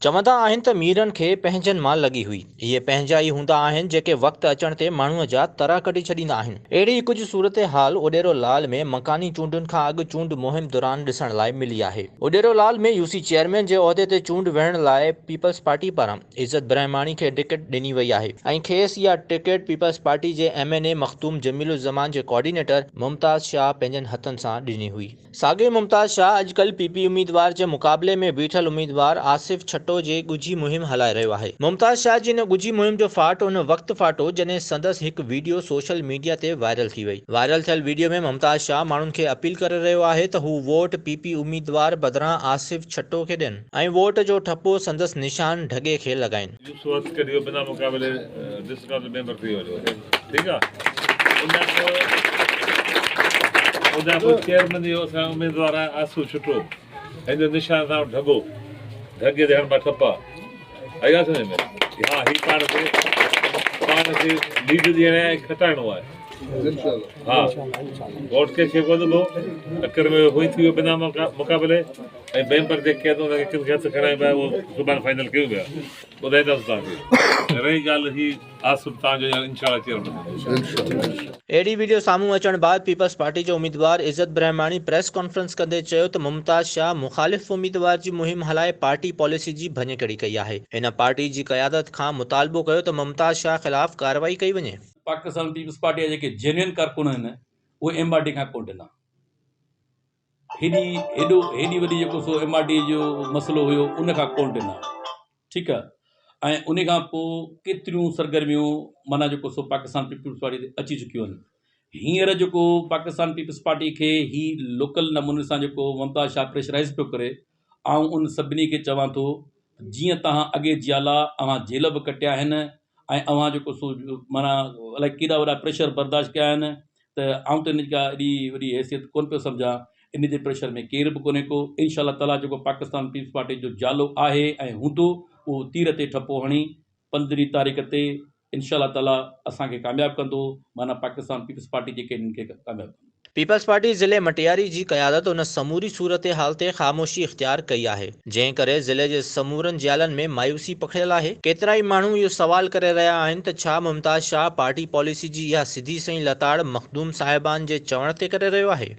चवंदा आहिनि त मीरनि खे पंहिंजनि मां लॻी हुई। इहे पंहिंजा ई हूंदा आहिनि जेके वक़्तु अचण ते माण्हूअ जा तरा कढी छॾींदा आहिनि। अहिड़ी कुझु सूरत हाल उडेरो लाल में मकानी चूंडुनि खां अॻु चूंड मुहिम दौरान ॾिसण लाइ मिली आहे। उडेरो लाल में यूसी चेयरमैन जे उहिदे ते चूंड विहण लाइ पीपल्स पार्टी पारां इज़त ब्रह्माणी खे टिकट ॾिनी वई आहे ऐं खेसि इहा टिकट पीपल्स पार्टी जे MNA मखदूम जमीलुज़्ज़मान जे कोऑर्डिनेटर मुमताज़ शाह पंहिंजनि हथनि सां ॾिनी हुई। साॻिए मुमताज़ शाह अॼुकल्ह PP उम्मीदवार जे मुक़ाबले में बीठल उम्मीदवार आसिफ छटो जे ॻुझी मुहिम हलाए रहियो आहे। मुमताज़ शाह जी इन ॻुझी मुहिम जो फाटो उन वक़्तु फाटो जॾहिं संदसि हिकु वीडियो सोशल मीडिया ते वायरल थी वई। वायरल थियल वीडियो में मुमताज़ शाह माण्हुनि खे अपील करे रहियो आहे त हू वोट PP उम्मीदवार बदिरां आसिफ छटो खे ॾियनि ऐं वोट जो ठपो संदसि निशान ढगे खे लॻाइनि। बिना मुक़ाबले डिस्ट्रिक्ट काउंसिल मेंबर थी वियो। ठीकु आहे, चेयरमैन जो असांजो उम्मीदवार आहे आसिफ छटो। हिन जो निशान सां ढगो ढगे ते हणिबा ठपा आई ॻाल्हि सम्झ में। हा, ही पाण खे लीड ॾियण ऐं खटाइणो आहे। हा, वोट कंहिंखे कोन ॾिबो, अखर में हुई थी वियो बिना मुक़ाबले ऐं मेंबर जेके आहिनि उनखे किन खे हथु खणाइबा उहो सुभाणे फाइनल कयूं पिया। ॿुधाईंदासीं तव्हांखे। रही ॻाल्हि ही आसिफ तव्हांजो इंशाअल्लाह चेयरमैन। अहिड़ी वीडियो साम्हूं अचण बाद पीपल्स पार्टी जो उम्मीदवार इज़त ब्रह्माणी प्रेस कॉन्फ्रेंस कंदे चयो त मुमताज़ शाह मुख़ालिफ़ उम्मीदवार जी मुहिम हलाए पार्टी पॉलिसी जी भञकड़ी कई आहे। हिन पार्टी जी क़यादत खां मुतालबो कयो त मुमताज़ शाह ख़िलाफ़ कार्रवाई कई वञे। पाकिस्तान पीपल्स पार्टी जा जेके जेन्युइन कारकुन आहिनि उहे MRD खां कोन ॾिना। हेॾी वॾी जेको सो MRD जो मसइलो हुयो उन खां कोन ॾिना। ठीकु आहे, ऐं उन खां पोइ केतिरियूं सरगर्मियूं माना जेको सो पाकिस्तान पीपल्स पार्टी ते अची चुकियूं आहिनि। हींअर जेको पाकिस्तान पीपल्स पार्टी खे ही लोकल नमूने सां जेको मुमताज़ शाह प्रेशराइज़ पियो करे, ऐं उन सभिनी खे चवां थो जीअं तव्हां अॻे जियाला अव्हां जेल बि कटिया आहिनि ऐं अव्हां जेको सो माना अलाए केॾा वॾा प्रेशर बर्दाश्त कया आहिनि त आउं त इन का एॾी वॾी हैसियत कोन पियो सम्झां। इन जे प्रेशर में केर बि कोन्हे को। इंशाअल्लाह ताला जेको पाकिस्तान पीपल्स पार्टी जो जालो आहे ऐं हूंदो उहो तीर ते ठपो हणी 15 तारीख़ ते इंशाअल्लाह ताला असांखे कामयाबु कंदो। माना पाकिस्तान पीपल्स पार्टी जेके इन्हनि खे कामयाबु कंदो। पीपल्स पार्टी ज़िले मटियारी जी क़यादत उन समूरी सूरत हाल ते ख़ामोशी इख्तियार कई आहे, जंहिं करे ज़िले जे समूरनि जियालनि में मायूसी पखिड़ियल आहे। केतिरा ई माण्हू इहो सवाल करे रहिया आहिनि त छा मुमताज़ शाह पार्टी पॉलिसी जी इहा सिधी सही लताड़ मखदूम साहिबान जे चवण ते करे रहियो आहे।